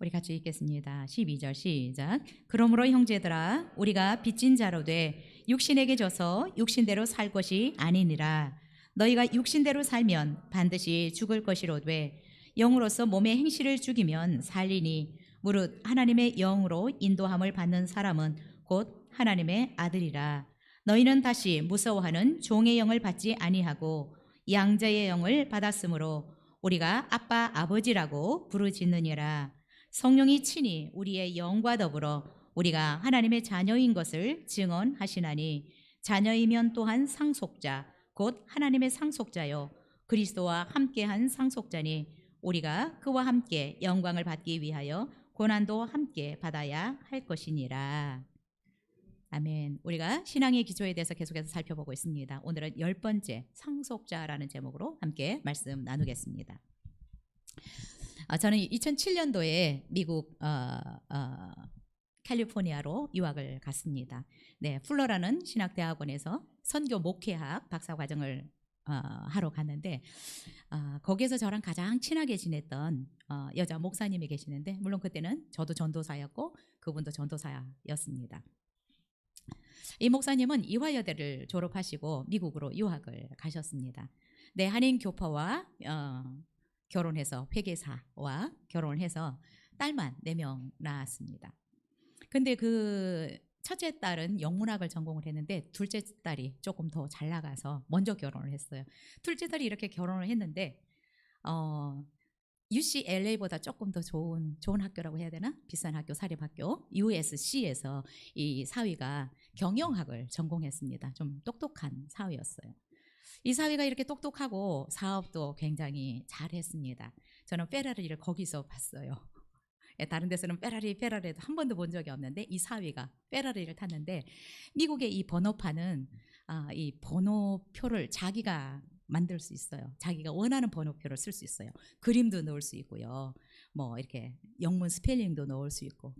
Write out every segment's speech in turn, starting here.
우리 같이 읽겠습니다. 12절 시작. 그러므로 형제들아 우리가 빚진 자로 돼 육신에게 져서 육신대로 살 것이 아니니라. 너희가 육신대로 살면 반드시 죽을 것이로되 영으로서 몸의 행실을 죽이면 살리니 무릇 하나님의 영으로 인도함을 받는 사람은 곧 하나님의 아들이라. 너희는 다시 무서워하는 종의 영을 받지 아니하고 양자의 영을 받았으므로 우리가 아빠 아버지라고 부르짖느니라. 성령이 친히 우리의 영과 더불어 우리가 하나님의 자녀인 것을 증언하시나니 자녀이면 또한 상속자 곧 하나님의 상속자요 그리스도와 함께한 상속자니 우리가 그와 함께 영광을 받기 위하여 고난도 함께 받아야 할 것이니라. 아멘. 우리가 신앙의 기초에 대해서 계속해서 살펴보고 있습니다. 오늘은 10번째 상속자라는 제목으로 함께 말씀 나누겠습니다. 저는 2007년도에 미국 캘리포니아로 유학을 갔습니다. 네, 풀러라는 신학대학원에서 선교 목회학 박사과정을 하러 갔는데 거기에서 저랑 가장 친하게 지냈던 여자 목사님이 계시는데 물론 그때는 저도 전도사였고 그분도 전도사였습니다. 이 목사님은 이화여대를 졸업하시고 미국으로 유학을 가셨습니다. 네, 한인 교포와 결혼해서 회계사와 결혼을 해서 딸만 4명 낳았습니다. 근데 그 첫째 딸은 영문학을 전공을 했는데 둘째 딸이 조금 더 잘 나가서 먼저 결혼을 했어요. 둘째 딸이 이렇게 결혼을 했는데 UCLA보다 조금 더 좋은 학교라고 해야 되나? 비싼 학교, 사립학교 USC에서 이 사위가 경영학을 전공했습니다. 좀 똑똑한 사위였어요. 이 사위가 이렇게 똑똑하고 사업도 굉장히 잘했습니다. 저는 페라리를 거기서 봤어요. 다른 데서는 페라리도 한 번도 본 적이 없는데 이 사위가 페라리를 탔는데 미국의 이 번호판은 이 번호표를 자기가 만들 수 있어요. 자기가 원하는 번호표를 쓸 수 있어요. 그림도 넣을 수 있고요. 뭐 이렇게 영문 스펠링도 넣을 수 있고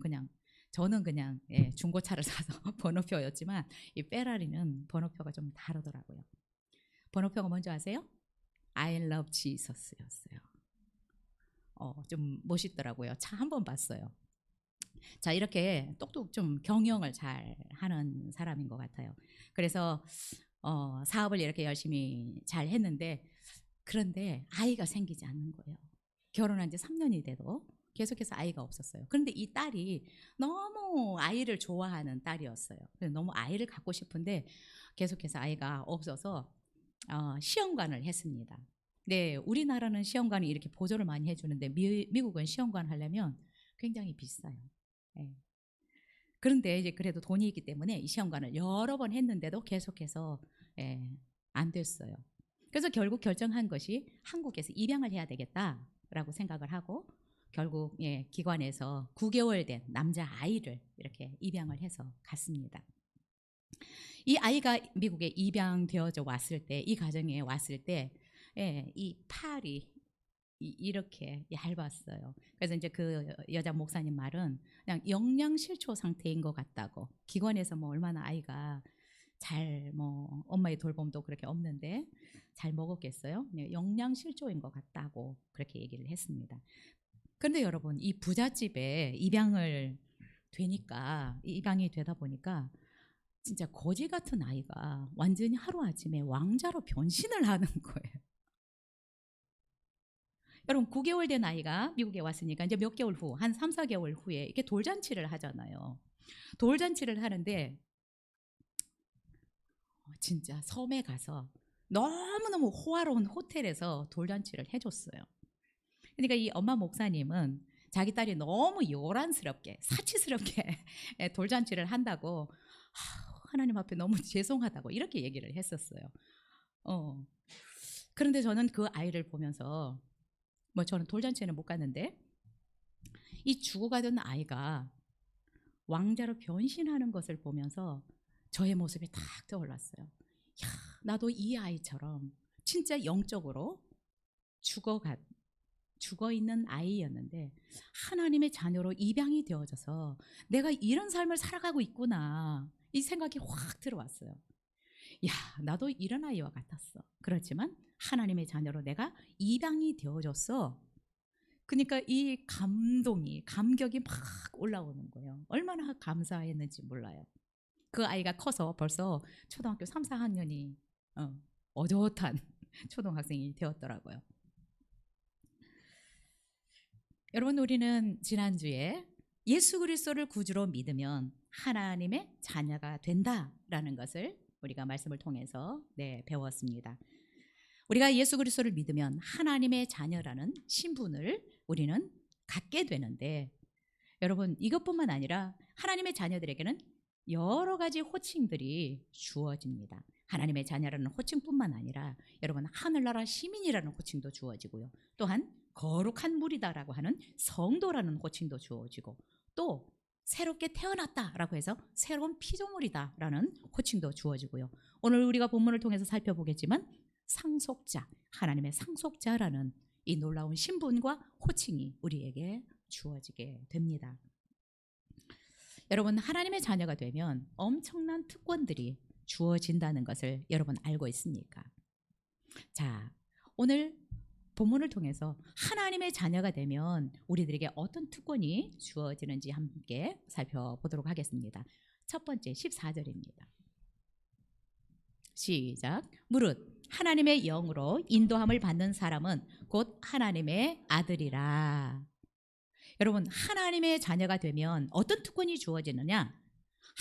저는 그냥 중고차를 사서 번호표였지만 이 페라리는 번호표가 좀 다르더라고요. 번호표가 뭔지 아세요? I love Jesus였어요. 좀 멋있더라고요. 차 한 번 봤어요. 자, 이렇게 똑똑 좀 경영을 잘 하는 사람인 것 같아요. 그래서 사업을 이렇게 열심히 잘 했는데 그런데 아이가 생기지 않는 거예요. 결혼한 지 3년이 돼도 계속해서 아이가 없었어요. 그런데 이 딸이 너무 아이를 좋아하는 딸이었어요. 그래서 너무 아이를 갖고 싶은데 계속해서 아이가 없어서 시험관을 했습니다. 네, 우리나라는 시험관이 이렇게 보조를 많이 해주는데 미국은 시험관 하려면 굉장히 비싸요. 네. 그런데 이제 그래도 돈이 있기 때문에 이 시험관을 여러 번 했는데도 계속해서 안 됐어요. 그래서 결국 결정한 것이 한국에서 입양을 해야 되겠다라고 생각을 하고 결국 기관에서 9개월 된 남자 아이를 이렇게 입양을 해서 갔습니다. 이 아이가 미국에 입양되어져 왔을 때, 이 가정에 왔을 때, 이 팔이 이렇게 얇았어요. 그래서 이제 그 여자 목사님 말은 그냥 영양실조 상태인 것 같다고. 기관에서 뭐 얼마나 아이가 잘 뭐 엄마의 돌봄도 그렇게 없는데 잘 먹었겠어요? 영양실조인 것 같다고 그렇게 얘기를 했습니다. 그런데 여러분 이 부잣집에 입양이 되다 보니까 진짜 거지 같은 아이가 완전히 하루아침에 왕자로 변신을 하는 거예요. 여러분 9개월 된 아이가 미국에 왔으니까 이제 몇 개월 후, 한 3, 4개월 후에 이렇게 돌잔치를 하잖아요. 돌잔치를 하는데 진짜 섬에 가서 너무너무 호화로운 호텔에서 돌잔치를 해줬어요. 그러니까 이 엄마 목사님은 자기 딸이 너무 요란스럽게 사치스럽게 돌잔치를 한다고 하나님 앞에 너무 죄송하다고 이렇게 얘기를 했었어요. 그런데 저는 그 아이를 보면서 저는 돌잔치에는 못 갔는데 이 죽어가던 아이가 왕자로 변신하는 것을 보면서 저의 모습이 딱 떠올랐어요. 야, 나도 이 아이처럼 진짜 영적으로 죽어있는 아이였는데 하나님의 자녀로 입양이 되어져서 내가 이런 삶을 살아가고 있구나 이 생각이 확 들어왔어요. 야, 나도 이런 아이와 같았어. 그렇지만 하나님의 자녀로 내가 입양이 되어졌어. 그러니까 이 감격이 막 올라오는 거예요. 얼마나 감사했는지 몰라요. 그 아이가 커서 벌써 초등학교 3, 4학년이 어젓한 초등학생이 되었더라고요. 여러분, 우리는 지난주에 예수 그리스도를 구주로 믿으면 하나님의 자녀가 된다라는 것을 우리가 말씀을 통해서 배웠습니다. 우리가 예수 그리스도를 믿으면 하나님의 자녀라는 신분을 우리는 갖게 되는데, 여러분, 이것뿐만 아니라 하나님의 자녀들에게는 여러 가지 호칭들이 주어집니다. 하나님의 자녀라는 호칭뿐만 아니라 여러분, 하늘나라 시민이라는 호칭도 주어지고요. 또한 거룩한 무리다라고 하는 성도라는 호칭도 주어지고, 또 새롭게 태어났다라고 해서 새로운 피조물이다라는 호칭도 주어지고요. 오늘 우리가 본문을 통해서 살펴보겠지만 상속자, 하나님의 상속자라는 이 놀라운 신분과 호칭이 우리에게 주어지게 됩니다. 여러분, 하나님의 자녀가 되면 엄청난 특권들이 주어진다는 것을 여러분 알고 있습니까? 자, 오늘 본문을 통해서 하나님의 자녀가 되면 우리들에게 어떤 특권이 주어지는지 함께 살펴보도록 하겠습니다. 첫 번째 14절입니다. 시작. 무릇 하나님의 영으로 인도함을 받는 사람은 곧 하나님의 아들이라. 여러분, 하나님의 자녀가 되면 어떤 특권이 주어지느냐?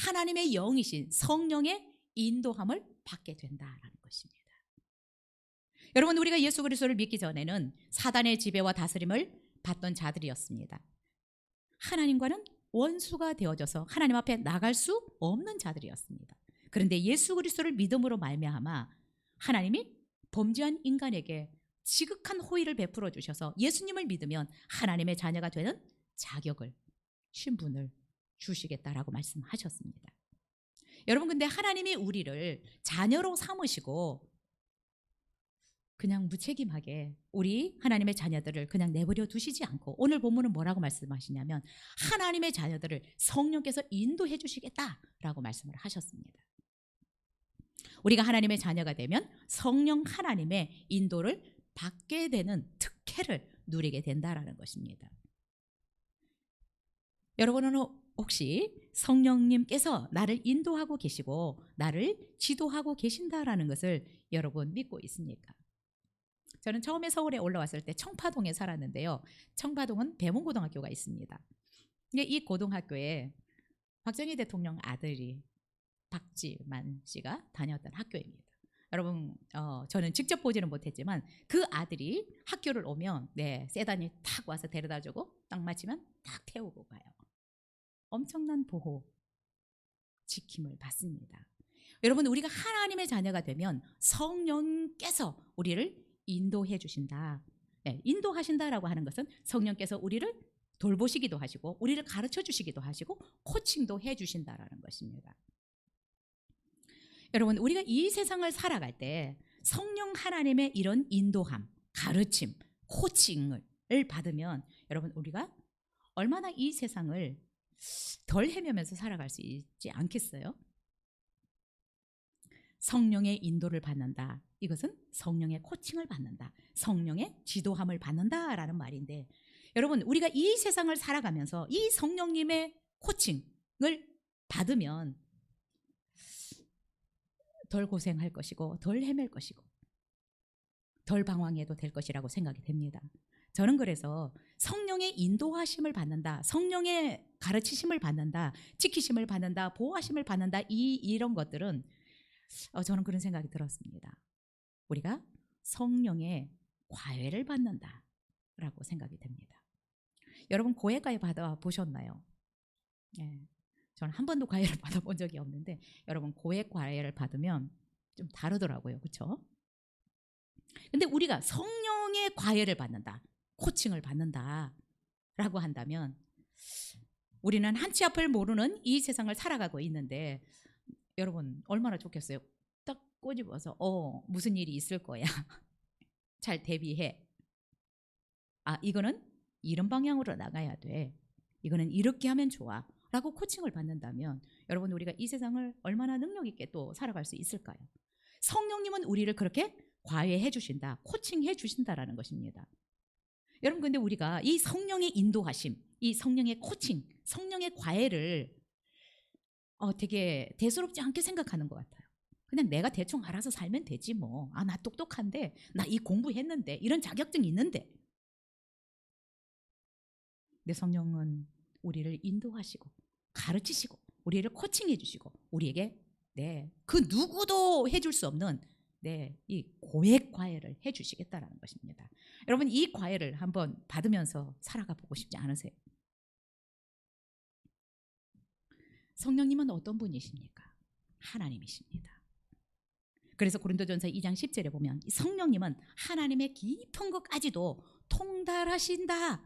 하나님의 영이신 성령의 인도함을 받게 된다라는 것입니다. 여러분, 우리가 예수 그리스도를 믿기 전에는 사단의 지배와 다스림을 받던 자들이었습니다. 하나님과는 원수가 되어져서 하나님 앞에 나갈 수 없는 자들이었습니다. 그런데 예수 그리스도를 믿음으로 말미암아 하나님이 범죄한 인간에게 지극한 호의를 베풀어 주셔서 예수님을 믿으면 하나님의 자녀가 되는 자격을, 신분을 주시겠다라고 말씀하셨습니다. 여러분, 근데 하나님이 우리를 자녀로 삼으시고 그냥 무책임하게 우리 하나님의 자녀들을 그냥 내버려 두시지 않고, 오늘 본문은 뭐라고 말씀하시냐면 하나님의 자녀들을 성령께서 인도해 주시겠다라고 말씀을 하셨습니다. 우리가 하나님의 자녀가 되면 성령 하나님의 인도를 받게 되는 특혜를 누리게 된다라는 것입니다. 여러분은 혹시 성령님께서 나를 인도하고 계시고 나를 지도하고 계신다라는 것을 여러분 믿고 있습니까? 저는 처음에 서울에 올라왔을 때 청파동에 살았는데요. 청파동은 배문고등학교가 있습니다. 이 고등학교에 박정희 대통령 아들이 박지만 씨가 다녔던 학교입니다. 여러분, 저는 직접 보지는 못했지만 그 아들이 학교를 오면 세단이 탁 와서 데려다주고 딱 마치면 딱 태우고 가요. 엄청난 보호, 지킴을 받습니다. 여러분, 우리가 하나님의 자녀가 되면 성령께서 우리를 인도해 주신다. 인도하신다라고 하는 것은 성령께서 우리를 돌보시기도 하시고 우리를 가르쳐 주시기도 하시고 코칭도 해 주신다라는 것입니다. 여러분, 우리가 이 세상을 살아갈 때 성령 하나님의 이런 인도함, 가르침, 코칭을 받으면 여러분, 우리가 얼마나 이 세상을 덜 헤매면서 살아갈 수 있지 않겠어요? 성령의 인도를 받는다. 이것은 성령의 코칭을 받는다. 성령의 지도함을 받는다라는 말인데, 여러분, 우리가 이 세상을 살아가면서 이 성령님의 코칭을 받으면 덜 고생할 것이고 덜 헤맬 것이고 덜 방황해도 될 것이라고 생각이 됩니다. 저는 그래서 성령의 인도하심을 받는다, 성령의 가르치심을 받는다, 지키심을 받는다, 보호하심을 받는다, 이런 것들은 저는 그런 생각이 들었습니다. 우리가 성령의 과외를 받는다라고 생각이 됩니다. 여러분, 고액과외 받아보셨나요? 저는 한 번도 과외를 받아본 적이 없는데 여러분, 고액 과외를 받으면 좀 다르더라고요. 그렇죠? 근데 우리가 성령의 과외를 받는다, 코칭을 받는다라고 한다면 우리는 한치 앞을 모르는 이 세상을 살아가고 있는데 여러분, 얼마나 좋겠어요. 딱 꼬집어서 무슨 일이 있을 거야. 잘 대비해. 이거는 이런 방향으로 나가야 돼. 이거는 이렇게 하면 좋아. 라고 코칭을 받는다면 여러분, 우리가 이 세상을 얼마나 능력 있게 또 살아갈 수 있을까요? 성령님은 우리를 그렇게 과외해 주신다, 코칭해 주신다라는 것입니다. 여러분 근데 우리가 이 성령의 인도하심, 이 성령의 코칭, 성령의 과외를 되게 대수롭지 않게 생각하는 것 같아요. 그냥 내가 대충 알아서 살면 되지 뭐. 나 똑똑한데, 나 이 공부했는데, 이런 자격증이 있는데. 내 성령은 우리를 인도하시고 가르치시고 우리를 코칭해 주시고 우리에게 그 누구도 해줄 수 없는 이 고액 과외를 해주시겠다라는 것입니다. 여러분 이 과외를 한번 받으면서 살아가 보고 싶지 않으세요? 성령님은 어떤 분이십니까? 하나님이십니다. 그래서 고린도전서 2장 10절에 보면 성령님은 하나님의 깊은 것까지도 통달하신다.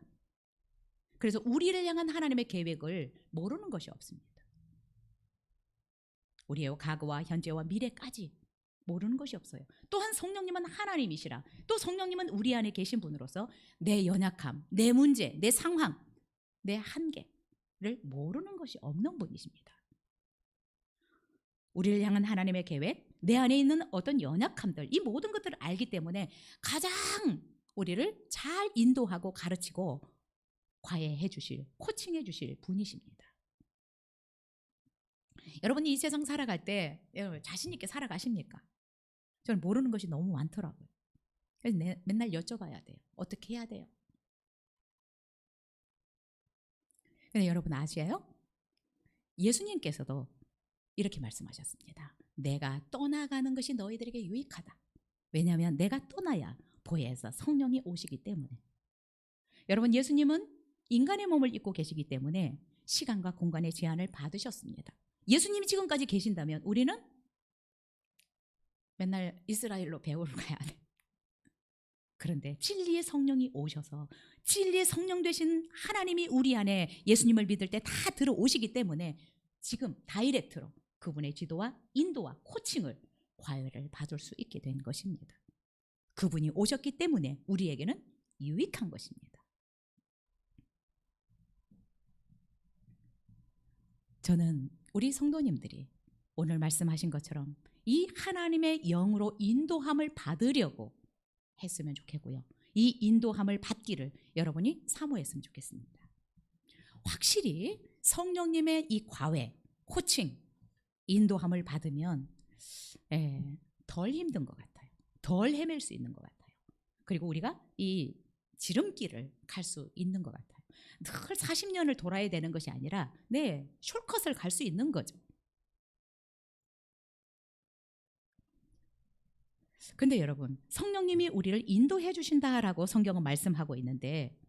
그래서 우리를 향한 하나님의 계획을 모르는 것이 없습니다. 우리의 과거와 현재와 미래까지 모르는 것이 없어요. 또한 성령님은 하나님이시라. 또 성령님은 우리 안에 계신 분으로서 내 연약함, 내 문제, 내 상황, 내 한계를 모르는 것이 없는 분이십니다. 우리를 향한 하나님의 계획, 내 안에 있는 어떤 연약함들, 이 모든 것들을 알기 때문에 가장 우리를 잘 인도하고 가르치고 과외해 주실, 코칭해 주실 분이십니다. 여러분이 이 세상 살아갈 때 자신 있게 살아가십니까? 저는 모르는 것이 너무 많더라고요. 그래서 맨날 여쭤봐야 돼요. 어떻게 해야 돼요? 근데 여러분 아세요? 예수님께서도 이렇게 말씀하셨습니다. 내가 떠나가는 것이 너희들에게 유익하다. 왜냐하면 내가 떠나야 보혜사 성령이 오시기 때문에. 여러분 예수님은 인간의 몸을 입고 계시기 때문에 시간과 공간의 제한을 받으셨습니다. 예수님이 지금까지 계신다면 우리는 맨날 이스라엘로 배우러 가야 돼. 그런데 진리의 성령이 오셔서 진리의 성령 되신 하나님이 우리 안에 예수님을 믿을 때 다 들어오시기 때문에 지금 다이렉트로 그분의 지도와 인도와 코칭을 과외를 받을 수 있게 된 것입니다. 그분이 오셨기 때문에 우리에게는 유익한 것입니다. 저는 우리 성도님들이 오늘 말씀하신 것처럼 이 하나님의 영으로 인도함을 받으려고 했으면 좋겠고요. 이 인도함을 받기를 여러분이 사모했으면 좋겠습니다. 확실히 성령님의 이 과외, 코칭, 인도함을 받으면 덜 힘든 것 같아요. 덜 헤맬 수 있는 것 같아요. 그리고 우리가 이 지름길을 갈 수 있는 것 같아요. 늘 40년을 돌아야 되는 것이 아니라 숏컷을 갈 수 있는 거죠. 근데 여러분 성령님이 우리를 인도해 주신다라고 성경은 말씀하고 있는데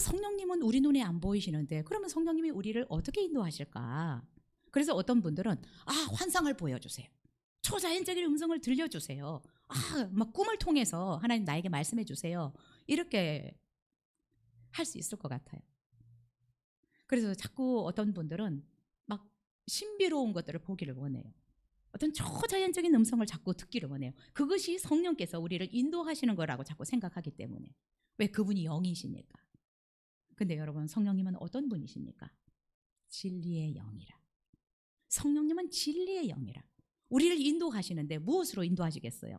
성령님은 우리 눈에 안 보이시는데 그러면 성령님이 우리를 어떻게 인도하실까? 그래서 어떤 분들은 환상을 보여주세요. 초자연적인 음성을 들려주세요. 막 꿈을 통해서 하나님 나에게 말씀해 주세요. 이렇게 할 수 있을 것 같아요. 그래서 자꾸 어떤 분들은 막 신비로운 것들을 보기를 원해요. 어떤 초자연적인 음성을 자꾸 듣기를 원해요. 그것이 성령께서 우리를 인도하시는 거라고 자꾸 생각하기 때문에. 왜? 그분이 영이시니까. 근데 여러분 성령님은 어떤 분이십니까? 진리의 영이라. 성령님은 진리의 영이라. 우리를 인도하시는데 무엇으로 인도하시겠어요?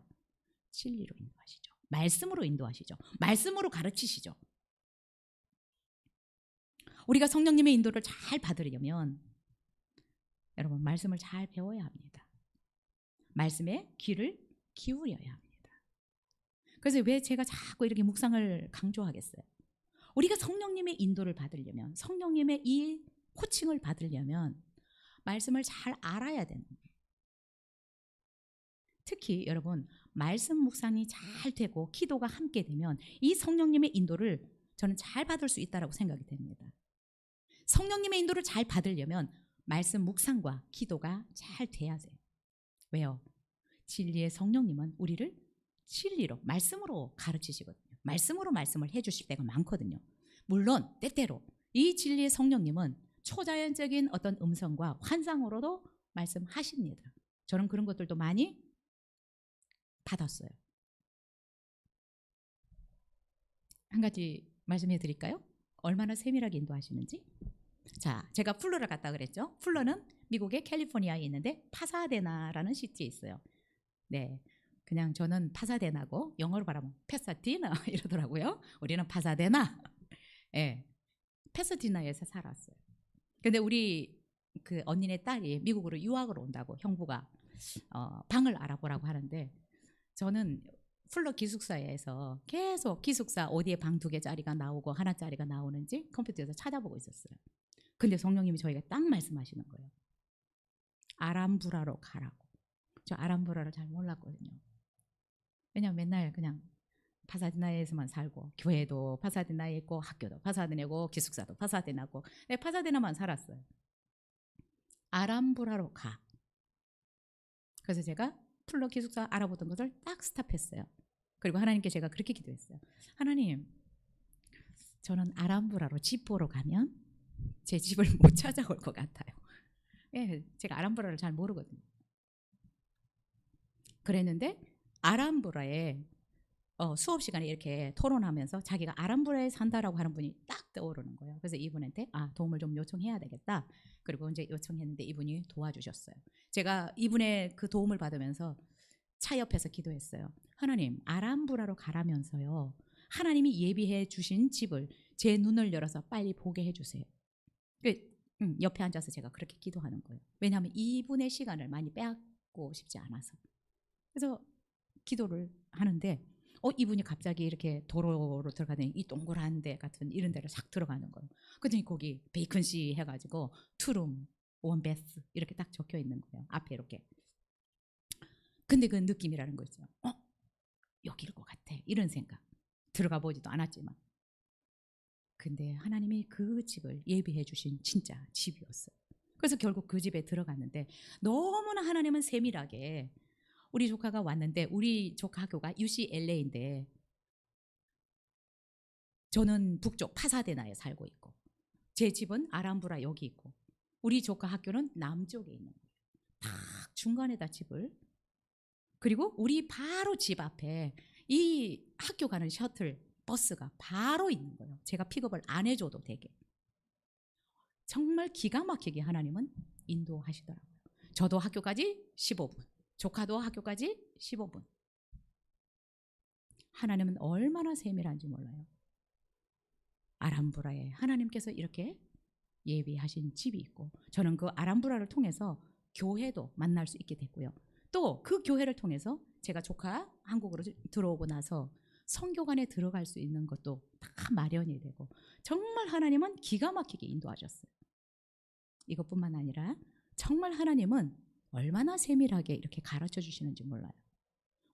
진리로 인도하시죠. 말씀으로 인도하시죠. 말씀으로 가르치시죠. 우리가 성령님의 인도를 잘 받으려면 여러분 말씀을 잘 배워야 합니다. 말씀에 귀를 기울여야 합니다. 그래서 왜 제가 자꾸 이렇게 묵상을 강조하겠어요? 우리가 성령님의 인도를 받으려면 성령님의 이 코칭을 받으려면 말씀을 잘 알아야 되는 거예요. 특히 여러분 말씀 묵상이 잘 되고 기도가 함께 되면 이 성령님의 인도를 저는 잘 받을 수 있다고 생각이 됩니다. 성령님의 인도를 잘 받으려면 말씀 묵상과 기도가 잘 돼야 돼요. 왜요? 진리의 성령님은 우리를 진리로 말씀으로 가르치시거든요. 말씀으로 말씀을 해주실 때가 많거든요. 물론 때때로 이 진리의 성령님은 초자연적인 어떤 음성과 환상으로도 말씀하십니다. 저는 그런 것들도 많이 받았어요. 한 가지 말씀해 드릴까요? 얼마나 세밀하게 인도하시는지. 자, 제가 플로라 갔다 그랬죠. 플로는 미국의 캘리포니아에 있는데 파사데나라는 시티에 있어요. 그냥 저는 파사데나고 영어로 말하면 페사디나 이러더라고요. 우리는 파사데나. 예, 페사디나에서 살았어요. 근데 우리 그 언니네 딸이 미국으로 유학을 온다고 형부가 방을 알아보라고 하는데 저는 플러 기숙사에서 계속 기숙사 어디에 방 2개짜리가 나오고 하나짜리가 나오는지 컴퓨터에서 찾아보고 있었어요. 근데 성령님이 저희가 딱 말씀하시는 거예요. 아람브라로 가라고. 저 아람브라를 잘 몰랐거든요. 왜냐면 맨날 그냥 파사디나에서만 살고 교회도 파사디나에 있고 학교도 파사디나고 기숙사도 파사디나고 파사디나만 살았어요. 아람브라로 가. 그래서 제가 플러 기숙사 알아보던 것을 딱 스탑했어요. 그리고 하나님께 제가 그렇게 기도했어요. 하나님, 저는 아람브라로 집 보러 가면 제 집을 못 찾아올 것 같아요. 예, 제가 아람브라를 잘 모르거든요. 그랬는데 아람브라에 수업 시간에 이렇게 토론하면서 자기가 아람브라에 산다라고 하는 분이 딱 떠오르는 거예요. 그래서 이분한테 도움을 좀 요청해야 되겠다. 그리고 이제 요청했는데 이분이 도와주셨어요. 제가 이분의 그 도움을 받으면서 차 옆에서 기도했어요. 하나님, 아람브라로 가라면서요. 하나님이 예비해 주신 집을 제 눈을 열어서 빨리 보게 해주세요. 옆에 앉아서 제가 그렇게 기도하는 거예요. 왜냐하면 이분의 시간을 많이 빼앗고 싶지 않아서. 그래서 기도를 하는데 이분이 갑자기 이렇게 도로로 들어가더니 이 동그란 데 같은 이런 데를 싹 들어가는 거예요. 그랬더니 거기 베이컨시 해가지고 투룸, 원베스 이렇게 딱 적혀 있는 거예요. 앞에 이렇게. 근데 그 느낌이라는 거죠. 여기일 것 같아. 이런 생각. 들어가 보지도 않았지만. 근데 하나님이 그 집을 예비해 주신 진짜 집이었어요. 그래서 결국 그 집에 들어갔는데 너무나 하나님은 세밀하게 우리 조카가 왔는데 우리 조카 학교가 UCLA인데 저는 북쪽 파사데나에 살고 있고 제 집은 아람브라 여기 있고 우리 조카 학교는 남쪽에 있는 거예요. 딱 중간에다 집을 그리고 우리 바로 집 앞에 이 학교 가는 셔틀 버스가 바로 있는 거예요. 제가 픽업을 안 해줘도 되게. 정말 기가 막히게 하나님은 인도하시더라고요. 저도 학교까지 15분, 조카도 학교까지 15분. 하나님은 얼마나 세밀한지 몰라요. 아람브라에 하나님께서 이렇게 예비하신 집이 있고 저는 그 아람브라를 통해서 교회도 만날 수 있게 됐고요. 또 그 교회를 통해서 제가 조카 한국으로 들어오고 나서 성교관에 들어갈 수 있는 것도 다 마련이 되고 정말 하나님은 기가 막히게 인도하셨어요. 이것뿐만 아니라 정말 하나님은 얼마나 세밀하게 이렇게 가르쳐 주시는지 몰라요.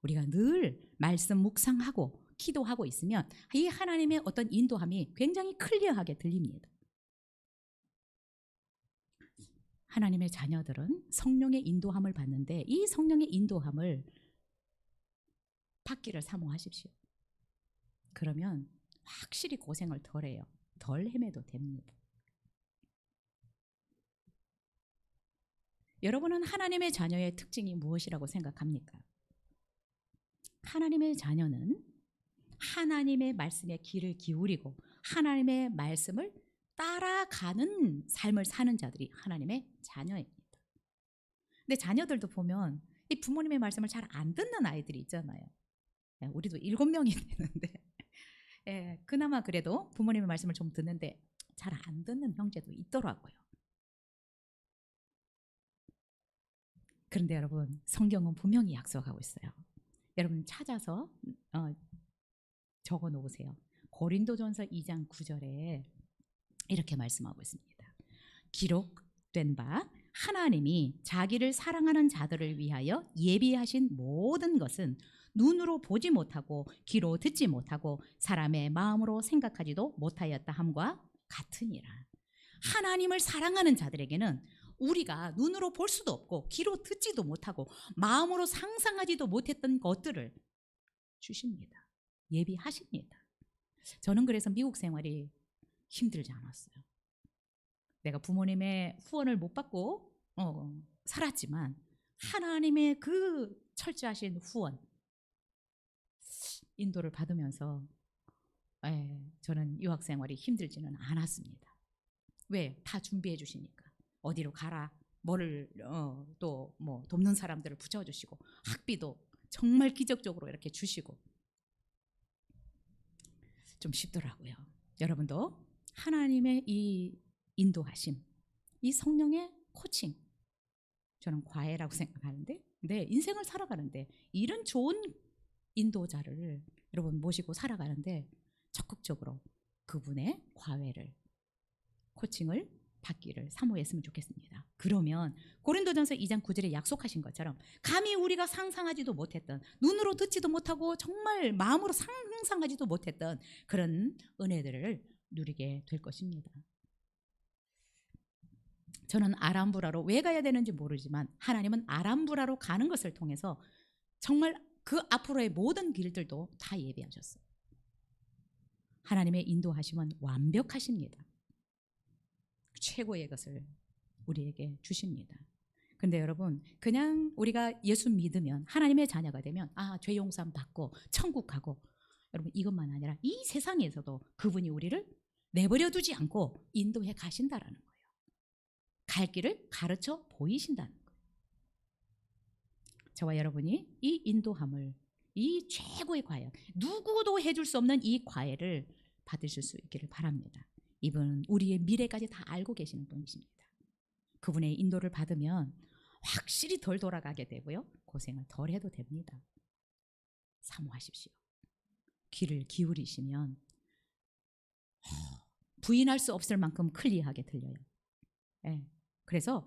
우리가 늘 말씀 묵상하고 기도하고 있으면 이 하나님의 어떤 인도함이 굉장히 클리어하게 들립니다. 하나님의 자녀들은 성령의 인도함을 받는데 이 성령의 인도함을 받기를 사모하십시오. 그러면 확실히 고생을 덜 해요. 덜 헤매도 됩니다. 여러분은 하나님의 자녀의 특징이 무엇이라고 생각합니까? 하나님의 자녀는 하나님의 말씀에 귀를 기울이고 하나님의 말씀을 따라가는 삶을 사는 자들이 하나님의 자녀입니다. 근데 자녀들도 보면 이 부모님의 말씀을 잘 안 듣는 아이들이 있잖아요. 우리도 7명이 되는데 그나마 그래도 부모님의 말씀을 좀 듣는데 잘 안 듣는 형제도 있더라고요. 그런데 여러분 성경은 분명히 약속하고 있어요. 여러분 찾아서 적어 놓으세요. 고린도전서 2장 9절에 이렇게 말씀하고 있습니다. 기록된 바 하나님이 자기를 사랑하는 자들을 위하여 예비하신 모든 것은 눈으로 보지 못하고 귀로 듣지 못하고 사람의 마음으로 생각하지도 못하였다 함과 같으니라. 하나님을 사랑하는 자들에게는 우리가 눈으로 볼 수도 없고 귀로 듣지도 못하고 마음으로 상상하지도 못했던 것들을 주십니다. 예비하십니다. 저는 그래서 미국 생활이 힘들지 않았어요. 내가 부모님의 후원을 못 받고 살았지만 하나님의 그 철저하신 후원 인도를 받으면서 저는 유학 생활이 힘들지는 않았습니다. 왜? 다 준비해 주시니까. 어디로 가라. 뭐를 또 뭐 돕는 사람들을 붙여주시고 학비도 정말 기적적으로 이렇게 주시고 좀 쉽더라고요. 여러분도 하나님의 이 인도하심, 이 성령의 코칭, 저는 과외라고 생각하는데, 네, 인생을 살아가는데 이런 좋은 인도자를 여러분 모시고 살아가는데 적극적으로 그분의 과외를, 코칭을 받기를 사모했으면 좋겠습니다. 그러면 고린도전서 2장 9절에 약속하신 것처럼 감히 우리가 상상하지도 못했던, 눈으로 듣지도 못하고 정말 마음으로 상상하지도 못했던 그런 은혜들을 누리게 될 것입니다. 저는 아람브라로 왜 가야 되는지 모르지만 하나님은 아람브라로 가는 것을 통해서 정말 그 앞으로의 모든 길들도 다 예비하셨어요. 하나님의 인도하심은 완벽하십니다. 최고의 것을 우리에게 주십니다. 근데 여러분, 그냥 우리가 예수 믿으면, 하나님의 자녀가 되면 죄 용서함 받고 천국 가고, 여러분 이것만 아니라 이 세상에서도 그분이 우리를 내버려 두지 않고 인도해 가신다라는 거예요. 갈 길을 가르쳐 보이신다는 거예요. 저와 여러분이 이 인도함을, 이 최고의 과외, 누구도 해줄 수 없는 이 과외를 받으실 수 있기를 바랍니다. 이분은 우리의 미래까지 다 알고 계시는 분이십니다. 그분의 인도를 받으면 확실히 덜 돌아가게 되고요, 고생을 덜 해도 됩니다. 사모하십시오. 귀를 기울이시면 부인할 수 없을 만큼 클리어하게 들려요. 그래서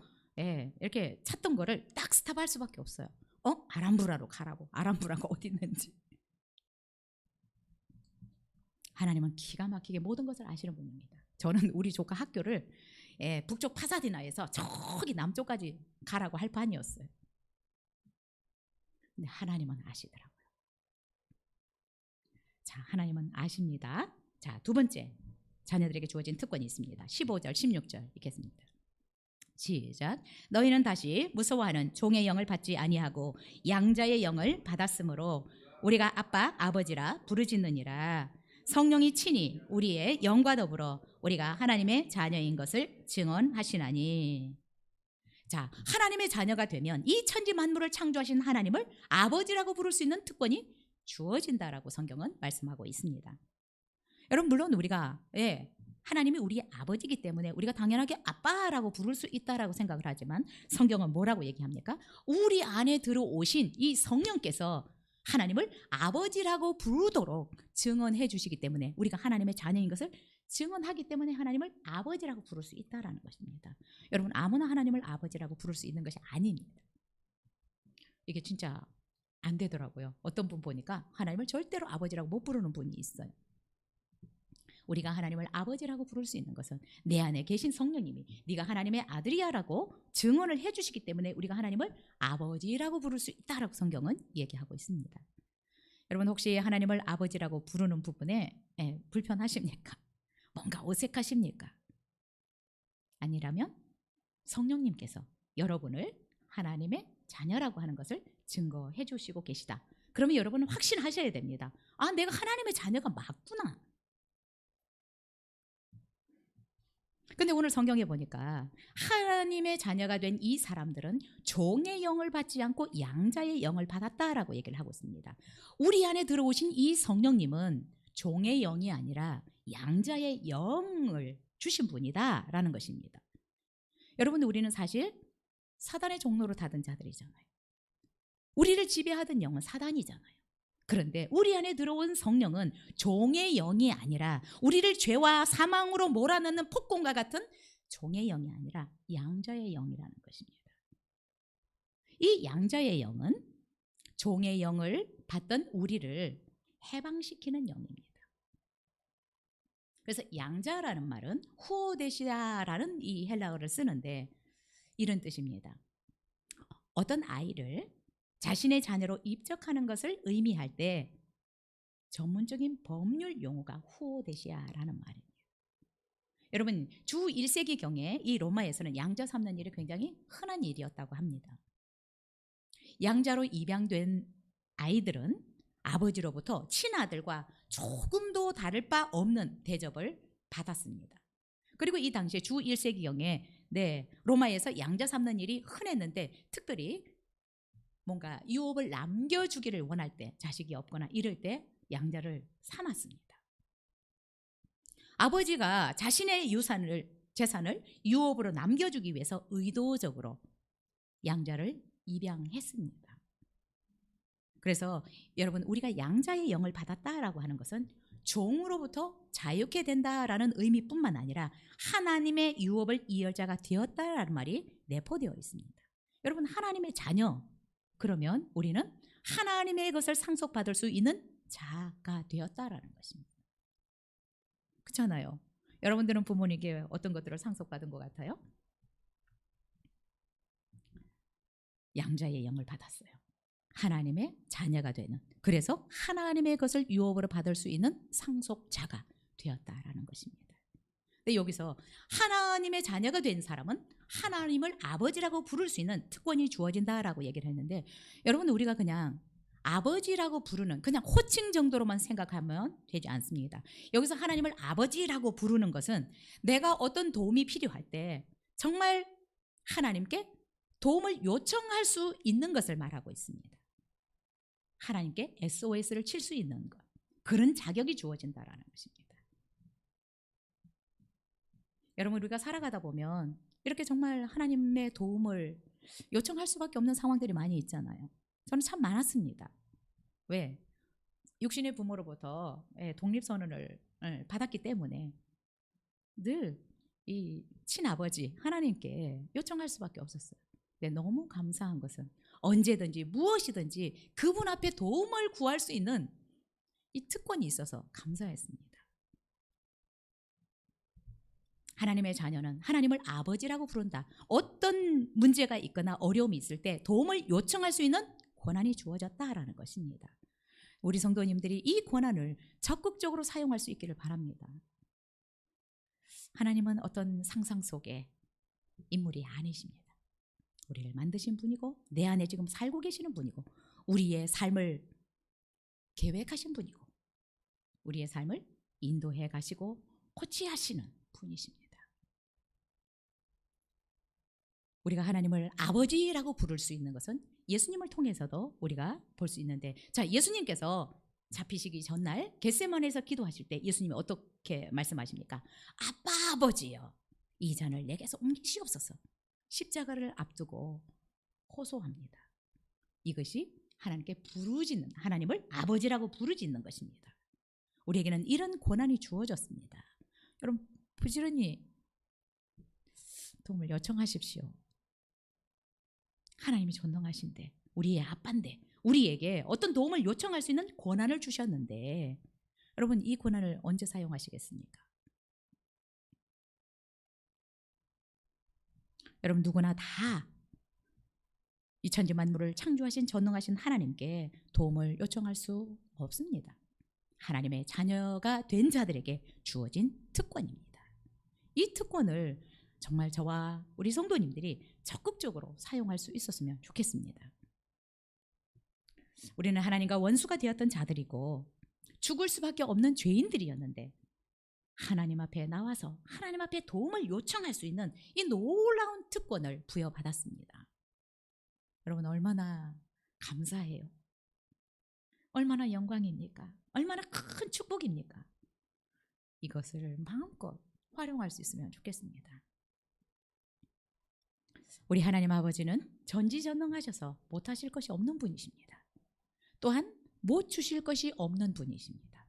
이렇게 찾던 거를 딱 스탑할 수밖에 없어요. 아람브라로 가라고. 아람브라가 어디 있는지. 하나님은 기가 막히게 모든 것을 아시는 분입니다. 저는 우리 조카 학교를 북쪽 파사디나에서 저기 남쪽까지 가라고 할 판이었어요. 근데 하나님은 아시더라고요. 자, 하나님은 아십니다. 자, 두 번째, 자녀들에게 주어진 특권이 있습니다. 15절, 16절 읽겠습니다. 시작. 너희는 다시 무서워하는 종의 영을 받지 아니하고 양자의 영을 받았으므로 우리가 아빠, 아버지라 부르짖느니라. 성령이 친히 우리의 영과 더불어 우리가 하나님의 자녀인 것을 증언하시나니. 자, 하나님의 자녀가 되면 이 천지 만물을 창조하신 하나님을 아버지라고 부를 수 있는 특권이 주어진다라고 성경은 말씀하고 있습니다. 여러분, 물론 우리가 하나님이 우리의 아버지이기 때문에 우리가 당연하게 아빠라고 부를 수 있다라고 생각을 하지만, 성경은 뭐라고 얘기합니까? 우리 안에 들어오신 이 성령께서 하나님을 아버지라고 부르도록 증언해 주시기 때문에, 우리가 하나님의 자녀인 것을 증언하기 때문에 하나님을 아버지라고 부를 수 있다라는 것입니다. 여러분, 아무나 하나님을 아버지라고 부를 수 있는 것이 아닙니다. 이게 진짜 안 되더라고요. 어떤 분 보니까 하나님을 절대로 아버지라고 못 부르는 분이 있어요. 우리가 하나님을 아버지라고 부를 수 있는 것은 내 안에 계신 성령님이 네가 하나님의 아들이야라고 증언을 해주시기 때문에 우리가 하나님을 아버지라고 부를 수 있다라고 성경은 얘기하고 있습니다. 여러분, 혹시 하나님을 아버지라고 부르는 부분에 불편하십니까? 뭔가 어색하십니까? 아니라면 성령님께서 여러분을 하나님의 자녀라고 하는 것을 증거해 주시고 계시다. 그러면 여러분은 확신하셔야 됩니다. 내가 하나님의 자녀가 맞구나. 근데 오늘 성경에 보니까 하나님의 자녀가 된 이 사람들은 종의 영을 받지 않고 양자의 영을 받았다라고 얘기를 하고 있습니다. 우리 안에 들어오신 이 성령님은 종의 영이 아니라 양자의 영을 주신 분이다라는 것입니다. 여러분, 우리는 사실 사단의 종로로 닫은 자들이잖아요. 우리를 지배하던 영은 사단이잖아요. 그런데 우리 안에 들어온 성령은 종의 영이 아니라, 우리를 죄와 사망으로 몰아넣는 폭군과 같은 종의 영이 아니라 양자의 영이라는 것입니다. 이 양자의 영은 종의 영을 받던 우리를 해방시키는 영입니다. 그래서 양자라는 말은 후오데시아라는 이 헬라어를 쓰는데 이런 뜻입니다. 어떤 아이를 자신의 자녀로 입적하는 것을 의미할 때 전문적인 법률 용어가 후오데시아라는 말입니다. 여러분, 주 1세기경에 이 로마에서는 양자 삼는 일이 굉장히 흔한 일이었다고 합니다. 양자로 입양된 아이들은 아버지로부터 친아들과 조금도 다를 바 없는 대접을 받았습니다. 그리고 이 당시에 주 1세기경에 로마에서 양자 삼는 일이 흔했는데, 특별히 뭔가 유업을 남겨주기를 원할 때, 자식이 없거나 이럴 때 양자를 삼았습니다. 아버지가 자신의 재산을 유업으로 남겨주기 위해서 의도적으로 양자를 입양했습니다. 그래서 여러분, 우리가 양자의 영을 받았다라고 하는 것은 종으로부터 자유케 된다라는 의미뿐만 아니라 하나님의 유업을 이을 자가 되었다라는 말이 내포되어 있습니다. 여러분, 하나님의 자녀, 그러면 우리는 하나님의 것을 상속받을 수 있는 자가 되었다라는 것입니다. 그렇잖아요. 여러분들은 부모님께 어떤 것들을 상속받은 것 같아요? 양자의 영을 받았어요. 하나님의 자녀가 되는, 그래서 하나님의 것을 유업으로 받을 수 있는 상속자가 되었다라는 것입니다. 근데 여기서 하나님의 자녀가 된 사람은 하나님을 아버지라고 부를 수 있는 특권이 주어진다라고 얘기를 했는데, 여러분, 우리가 그냥 아버지라고 부르는 그냥 호칭 정도로만 생각하면 되지 않습니다. 여기서 하나님을 아버지라고 부르는 것은 내가 어떤 도움이 필요할 때 정말 하나님께 도움을 요청할 수 있는 것을 말하고 있습니다. 하나님께 SOS를 칠 수 있는 것, 그런 자격이 주어진다라는 것입니다. 여러분, 우리가 살아가다 보면 이렇게 정말 하나님의 도움을 요청할 수밖에 없는 상황들이 많이 있잖아요. 저는 참 많았습니다. 왜? 육신의 부모로부터 독립선언을 받았기 때문에 늘 이 친아버지 하나님께 요청할 수밖에 없었어요. 근데 너무 감사한 것은 언제든지 무엇이든지 그분 앞에 도움을 구할 수 있는 이 특권이 있어서 감사했습니다. 하나님의 자녀는 하나님을 아버지라고 부른다. 어떤 문제가 있거나 어려움이 있을 때 도움을 요청할 수 있는 권한이 주어졌다라는 것입니다. 우리 성도님들이 이 권한을 적극적으로 사용할 수 있기를 바랍니다. 하나님은 어떤 상상 속의 인물이 아니십니다. 우리를 만드신 분이고 내 안에 지금 살고 계시는 분이고 우리의 삶을 계획하신 분이고 우리의 삶을 인도해 가시고 코치하시는 분이십니다. 우리가 하나님을 아버지라고 부를 수 있는 것은 예수님을 통해서도 우리가 볼 수 있는데, 자, 예수님께서 잡히시기 전날 겟세마네에서 기도하실 때 예수님이 어떻게 말씀하십니까? 아빠 아버지여, 이 잔을 내게서 옮기시옵소서. 십자가를 앞두고 호소합니다. 이것이 하나님께 부르짖는, 하나님을 아버지라고 부르짖는 것입니다. 우리에게는 이런 권한이 주어졌습니다. 여러분, 부지런히 도움을 요청하십시오. 하나님이 전능하신데, 우리의 아빠인데, 우리에게 어떤 도움을 요청할 수 있는 권한을 주셨는데, 여러분, 이 권한을 언제 사용하시겠습니까? 여러분, 누구나 다 이 천지 만물을 창조하신 전능하신 하나님께 도움을 요청할 수 없습니다. 하나님의 자녀가 된 자들에게 주어진 특권입니다. 이 특권을 정말 저와 우리 성도님들이 적극적으로 사용할 수 있었으면 좋겠습니다. 우리는 하나님과 원수가 되었던 자들이고 죽을 수밖에 없는 죄인들이었는데, 하나님 앞에 나와서 하나님 앞에 도움을 요청할 수 있는 이 놀라운 특권을 부여받았습니다. 여러분, 얼마나 감사해요. 얼마나 영광입니까? 얼마나 큰 축복입니까? 이것을 마음껏 활용할 수 있으면 좋겠습니다. 우리 하나님 아버지는 전지전능하셔서 못하실 것이 없는 분이십니다. 또한 못 주실 것이 없는 분이십니다.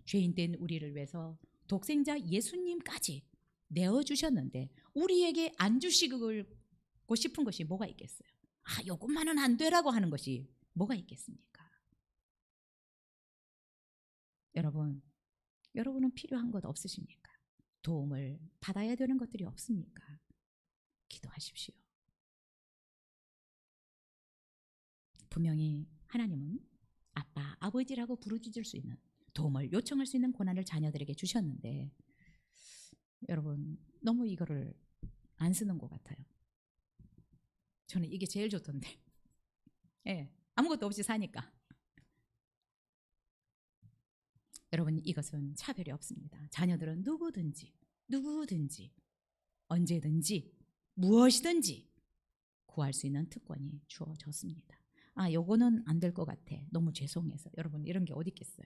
죄인된 우리를 위해서 독생자 예수님까지 내어주셨는데 우리에게 안 주시고 싶은 것이 뭐가 있겠어요? 아, 요것만은 안 되라고 하는 것이 뭐가 있겠습니까? 여러분은 필요한 것 없으십니까? 도움을 받아야 되는 것들이 없습니까? 기도하십시오. 분명히 하나님은 아빠, 아버지라고 부르짖을 수 있는, 도움을 요청할 수 있는 권한을 자녀들에게 주셨는데, 여러분, 너무 이거를 안 쓰는 것 같아요. 저는 이게 제일 좋던데. 예, 아무것도 없이 사니까. 여러분, 이것은 차별이 없습니다. 자녀들은 누구든지 언제든지 무엇이든지 구할 수 있는 특권이 주어졌습니다. 아, 요거는 안 될 것 같아. 너무 죄송해서. 여러분, 이런 게 어디 있겠어요?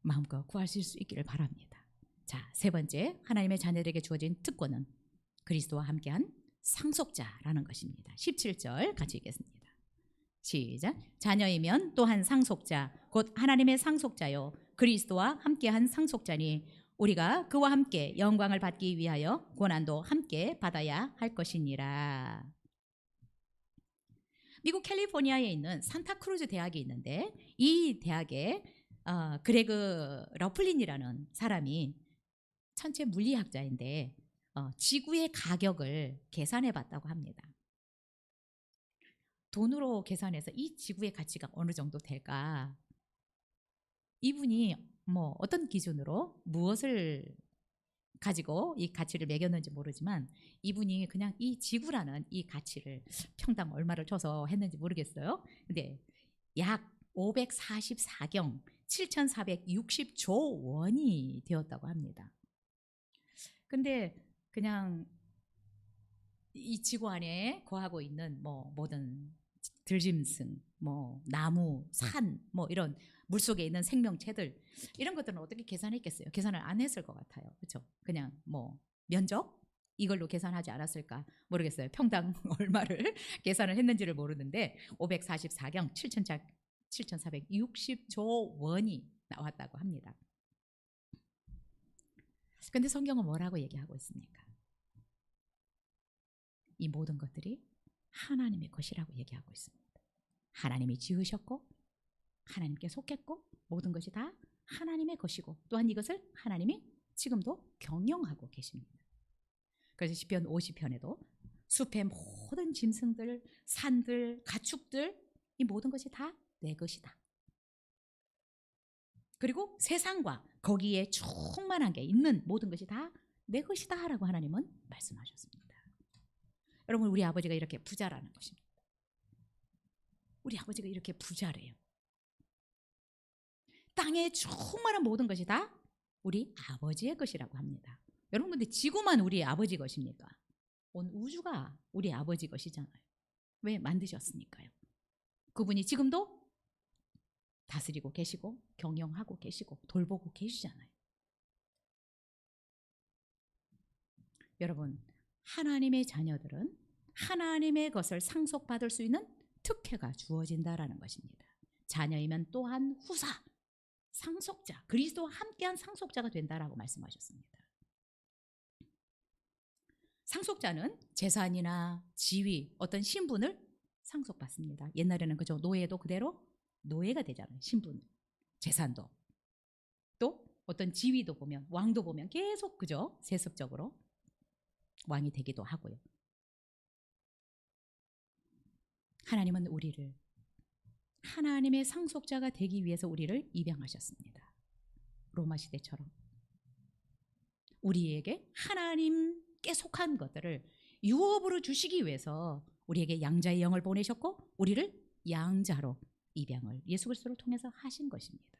마음껏 구하실 수 있기를 바랍니다. 자, 세 번째, 하나님의 자녀들에게 주어진 특권은 그리스도와 함께한 상속자라는 것입니다. 17절 같이 읽겠습니다. 시작. 자녀이면 또한 상속자, 곧 하나님의 상속자요 그리스도와 함께한 상속자니 우리가 그와 함께 영광을 받기 위하여 고난도 함께 받아야 할 것이니라. 미국 캘리포니아에 있는 산타크루즈 대학이 있는데 이 대학에 그레그 러플린이라는 사람이 천체 물리학자인데 지구의 가격을 계산해 봤다고 합니다. 돈으로 계산해서 이 지구의 가치가 어느 정도 될까? 이분이 뭐 어떤 기준으로 무엇을 가지고 이 가치를 매겼는지 모르지만 이분이 그냥 이 지구라는 이 가치를 평당 얼마를 줘서 했는지 모르겠어요. 근데 약 544경 7,460조 원이 되었다고 합니다. 근데 그냥 이 지구 안에 거하고 있는 뭐 모든 들짐승, 뭐 나무, 산, 뭐 이런 물속에 있는 생명체들 이런 것들은 어떻게 계산했겠어요? 계산을 안 했을 것 같아요. 그렇죠? 그냥 뭐 면적 이걸로 계산하지 않았을까 모르겠어요. 평당 얼마를 계산을 했는지를 모르는데 544경 7,460조 원이 나왔다고 합니다. 근데 성경은 뭐라고 얘기하고 있습니까? 이 모든 것들이 하나님의 것이라고 얘기하고 있습니다. 하나님이 지으셨고 하나님께 속했고 모든 것이 다 하나님의 것이고 또한 이것을 하나님이 지금도 경영하고 계십니다. 그래서 시편 50편에도 숲의 모든 짐승들, 산들, 가축들 이 모든 것이 다 내 것이다. 그리고 세상과 거기에 충만한 게 있는 모든 것이 다 내 것이다 라고 하나님은 말씀하셨습니다. 여러분 우리 아버지가 이렇게 부자라는 것입니다. 우리 아버지가 이렇게 부자래요. 땅에 충만한 모든 것이 다 우리 아버지의 것이라고 합니다. 여러분 근데 지구만 우리 아버지 것입니까? 온 우주가 우리 아버지 것이잖아요. 왜 만드셨으니까요. 그분이 지금도 다스리고 계시고 경영하고 계시고 돌보고 계시잖아요. 여러분 하나님의 자녀들은 하나님의 것을 상속받을 수 있는 특혜가 주어진다라는 것입니다. 자녀이면 또한 후사, 상속자, 그리스도와 함께한 상속자가 된다라고 말씀하셨습니다. 상속자는 재산이나 지위, 어떤 신분을 상속받습니다. 옛날에는 그죠? 노예도 그대로 노예가 되잖아요. 신분, 재산도. 또 어떤 지위도 보면 왕도 보면 계속 그죠? 세습적으로 왕이 되기도 하고요. 하나님은 우리를 하나님의 상속자가 되기 위해서 우리를 입양하셨습니다. 로마 시대처럼 우리에게 하나님께 속한 것들을 유업으로 주시기 위해서 우리에게 양자의 영을 보내셨고 우리를 양자로 입양을 예수 그리스도를 통해서 하신 것입니다.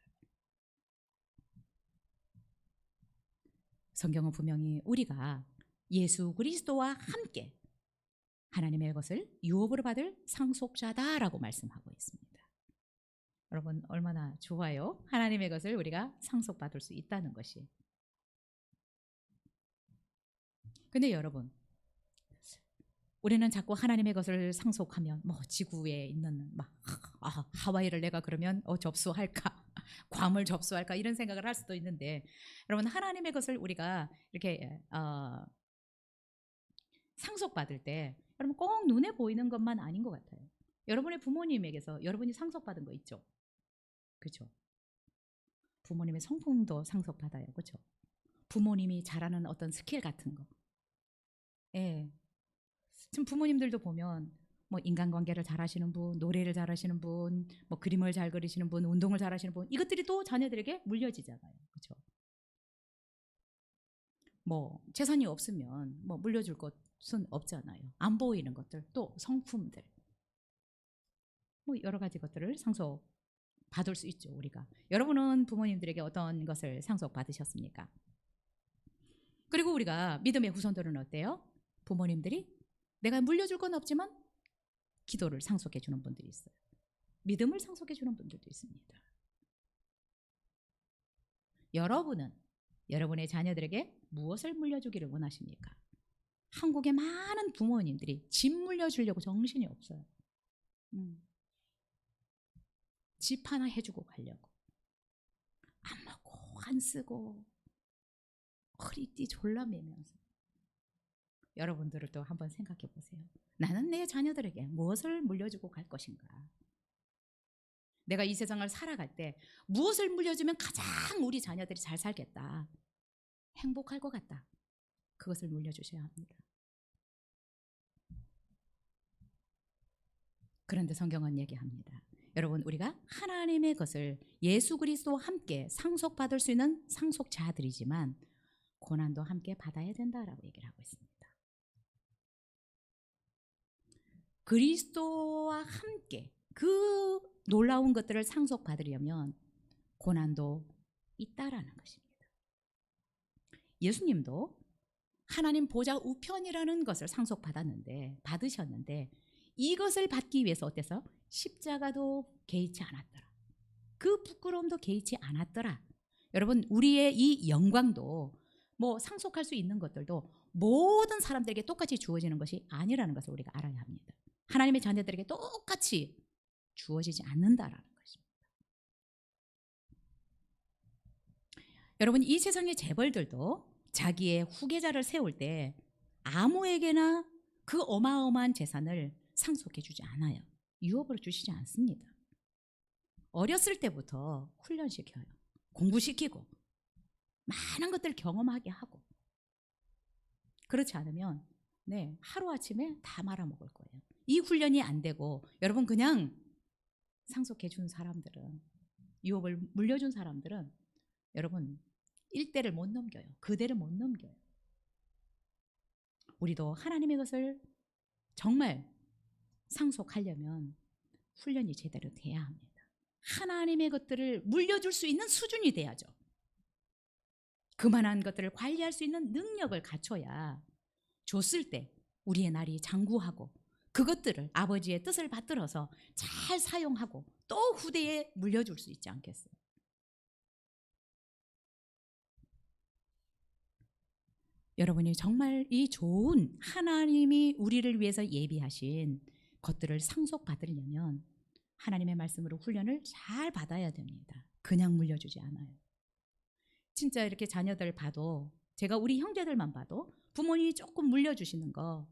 성경은 분명히 우리가 예수 그리스도와 함께 하나님의 것을 유업으로 받을 상속자다라고 말씀하고 있습니다. 여러분 얼마나 좋아요? 하나님의 것을 우리가 상속받을 수 있다는 것이. 근데 여러분 우리는 자꾸 하나님의 것을 상속하면 뭐 지구에 있는 막 하와이를 내가 그러면 접수할까 괌을 접수할까 이런 생각을 할 수도 있는데 여러분 하나님의 것을 우리가 이렇게 상속받을 때 여러분 꼭 눈에 보이는 것만 아닌 것 같아요. 여러분의 부모님에게서 여러분이 상속받은 거 있죠? 그렇죠? 부모님의 성품도 상속받아요. 그렇죠? 부모님이 잘하는 어떤 스킬 같은 거. 예. 지금 부모님들도 보면 뭐 인간관계를 잘하시는 분, 노래를 잘하시는 분, 뭐 그림을 잘 그리시는 분, 운동을 잘하시는 분 이것들이 또 자녀들에게 물려지잖아요. 그렇죠? 뭐 재산이 없으면 뭐 물려줄 것은 없잖아요. 안 보이는 것들, 또 성품들, 뭐 여러 가지 것들을 상속 받을 수 있죠. 우리가. 여러분은 부모님들에게 어떤 것을 상속 받으셨습니까? 그리고 우리가 믿음의 후손들은 어때요? 부모님들이 내가 물려줄 건 없지만 기도를 상속해 주는 분들이 있어요. 믿음을 상속해 주는 분들도 있습니다. 여러분은 여러분의 자녀들에게 무엇을 물려주기를 원하십니까? 한국의 많은 부모님들이 집 물려주려고 정신이 없어요. 집 하나 해주고 가려고. 안 먹고 안 쓰고 허리띠 졸라매면서. 여러분들을 또 한번 생각해 보세요. 나는 내 자녀들에게 무엇을 물려주고 갈 것인가? 내가 이 세상을 살아갈 때 무엇을 물려주면 가장 우리 자녀들이 잘 살겠다, 행복할 것 같다, 그것을 물려주셔야 합니다. 그런데 성경은 얘기합니다. 여러분, 우리가 하나님의 것을 예수 그리스도와 함께 상속받을 수 있는 상속자들이지만 고난도 함께 받아야 된다라고 얘기를 하고 있습니다. 그리스도와 함께 그 놀라운 것들을 상속받으려면 고난도 있다라는 것입니다. 예수님도 하나님 보좌 우편이라는 것을 받으셨는데 이것을 받기 위해서 어때서? 십자가도 개의치 않았더라. 그 부끄러움도 개의치 않았더라. 여러분, 우리의 이 영광도 뭐 상속할 수 있는 것들도 모든 사람들에게 똑같이 주어지는 것이 아니라는 것을 우리가 알아야 합니다. 하나님의 자녀들에게 똑같이 주어지지 않는다라는 것입니다. 여러분, 이 세상의 재벌들도 자기의 후계자를 세울 때 아무에게나 그 어마어마한 재산을 상속해 주지 않아요. 유업으로 주시지 않습니다. 어렸을 때부터 훈련시켜요. 공부시키고 많은 것들을 경험하게 하고. 그렇지 않으면 하루아침에 다 말아먹을 거예요. 이 훈련이 안 되고 여러분 그냥 상속해 준 사람들은, 유업을 물려준 사람들은 여러분 1대를 못 넘겨요. 그 대를 못 넘겨요. 우리도 하나님의 것을 정말 상속하려면 훈련이 제대로 돼야 합니다. 하나님의 것들을 물려줄 수 있는 수준이 돼야죠. 그만한 것들을 관리할 수 있는 능력을 갖춰야 줬을 때 우리의 날이 장구하고 그것들을 아버지의 뜻을 받들어서 잘 사용하고 또 후대에 물려줄 수 있지 않겠어요? 여러분이 정말 이 좋은 하나님이 우리를 위해서 예비하신 것들을 상속받으려면 하나님의 말씀으로 훈련을 잘 받아야 됩니다. 그냥 물려주지 않아요. 진짜 이렇게 자녀들 봐도, 제가 우리 형제들만 봐도 부모님이 조금 물려주시는 거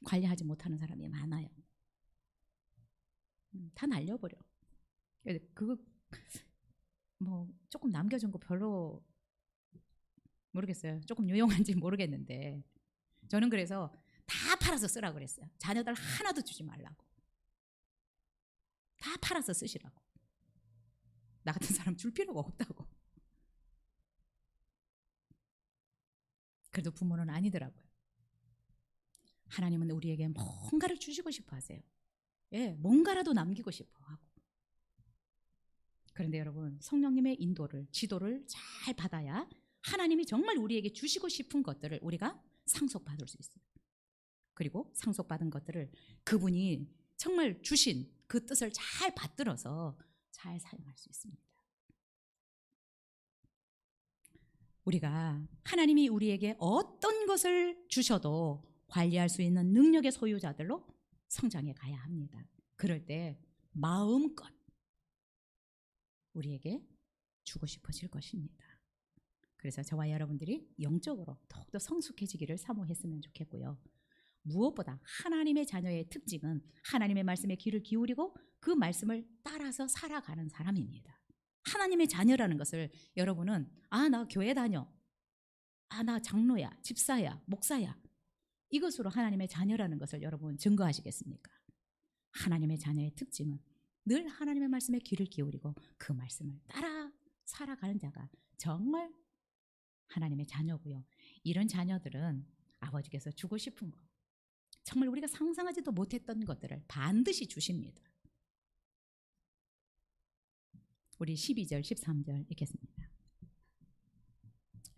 관리하지 못하는 사람이 많아요. 다 날려버려. 그거 뭐 조금 남겨준 거 별로 모르겠어요. 조금 유용한지 모르겠는데 저는 그래서 다 팔아서 쓰라고 그랬어요. 자녀들 하나도 주지 말라고. 다 팔아서 쓰시라고. 나 같은 사람 줄 필요가 없다고. 그래도 부모는 아니더라고요. 하나님은 우리에게 뭔가를 주시고 싶어 하세요. 뭔가라도 남기고 싶어 하고. 그런데 여러분, 성령님의 인도를, 지도를 잘 받아야 하나님이 정말 우리에게 주시고 싶은 것들을 우리가 상속받을 수 있어요. 그리고 상속받은 것들을 그분이 정말 주신 그 뜻을 잘 받들어서 잘 사용할 수 있습니다. 우리가 하나님이 우리에게 어떤 것을 주셔도 관리할 수 있는 능력의 소유자들로 성장해 가야 합니다. 그럴 때 마음껏 우리에게 주고 싶어질 것입니다. 그래서 저와 여러분들이 영적으로 더욱더 성숙해지기를 사모했으면 좋겠고요. 무엇보다 하나님의 자녀의 특징은 하나님의 말씀에 귀를 기울이고 그 말씀을 따라서 살아가는 사람입니다. 하나님의 자녀라는 것을 여러분은 나 교회 다녀, 나 장로야, 집사야, 목사야, 이것으로 하나님의 자녀라는 것을 여러분 증거하시겠습니까? 하나님의 자녀의 특징은 늘 하나님의 말씀에 귀를 기울이고 그 말씀을 따라 살아가는 자가 정말 하나님의 자녀고요. 이런 자녀들은 아버지께서 주고 싶은 것, 정말 우리가 상상하지도 못했던 것들을 반드시 주십니다. 우리 12절, 13절 읽겠습니다.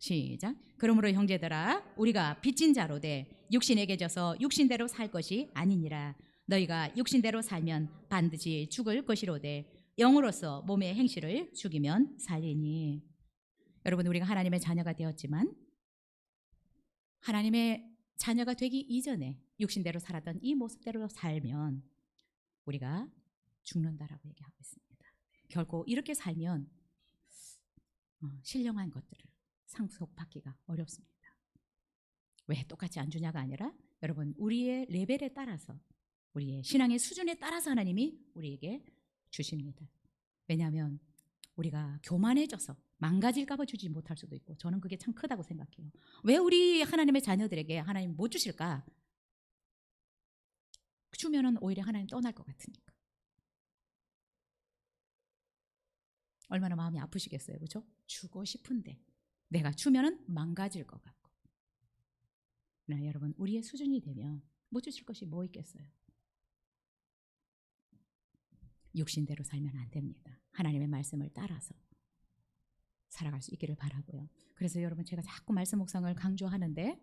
시작. 그러므로 형제들아 우리가 빚진 자로 돼 육신에게 져서 육신대로 살 것이 아니니라. 너희가 육신대로 살면 반드시 죽을 것이로되 영으로서 몸의 행실을 죽이면 살리니. 여러분, 우리가 하나님의 자녀가 되었지만 하나님의 자녀가 되기 이전에 육신대로 살았던 이 모습대로 살면 우리가 죽는다라고 얘기하고 있습니다. 결코 이렇게 살면 신령한 것들을 상속받기가 어렵습니다. 왜 똑같이 안 주냐가 아니라 여러분, 우리의 레벨에 따라서 우리의 신앙의 수준에 따라서 하나님이 우리에게 주십니다. 왜냐하면 우리가 교만해져서 망가질까 봐 주지 못할 수도 있고, 저는 그게 참 크다고 생각해요. 왜 우리 하나님의 자녀들에게 하나님 못 주실까? 주면은 오히려 하나님 떠날 것 같으니까. 얼마나 마음이 아프시겠어요, 그렇죠? 주고 싶은데 내가 주면은 망가질 것 같고. 네, 여러분, 우리의 수준이 되면 못 주실 것이 뭐 있겠어요? 육신대로 살면 안 됩니다. 하나님의 말씀을 따라서 살아갈 수 있기를 바라고요. 그래서 여러분, 제가 자꾸 말씀 묵상을 강조하는데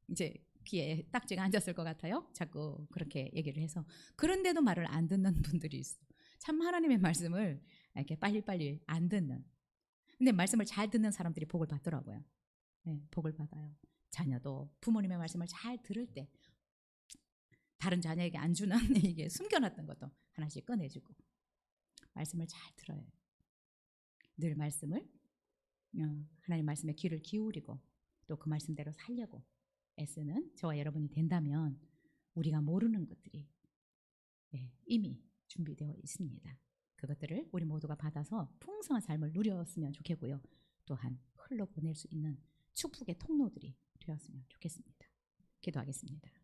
이제 귀에 딱지가 앉았을 것 같아요. 자꾸 그렇게 얘기를 해서. 그런데도 말을 안 듣는 분들이 있어. 참 하나님의 말씀을 이렇게 빨리빨리 안 듣는. 근데 말씀을 잘 듣는 사람들이 복을 받더라고요. 네, 복을 받아요. 자녀도 부모님의 말씀을 잘 들을 때 다른 자녀에게 안 주는 이게 숨겨놨던 것도 하나씩 꺼내주고 말씀을 잘 들어요. 늘 말씀을 하나님 말씀에 귀를 기울이고 또 그 말씀대로 살려고 애쓰는 저와 여러분이 된다면 우리가 모르는 것들이 이미 준비되어 있습니다. 그것들을 우리 모두가 받아서 풍성한 삶을 누렸으면 좋겠고요. 또한 흘러보낼 수 있는 축복의 통로들이 되었으면 좋겠습니다. 기도하겠습니다.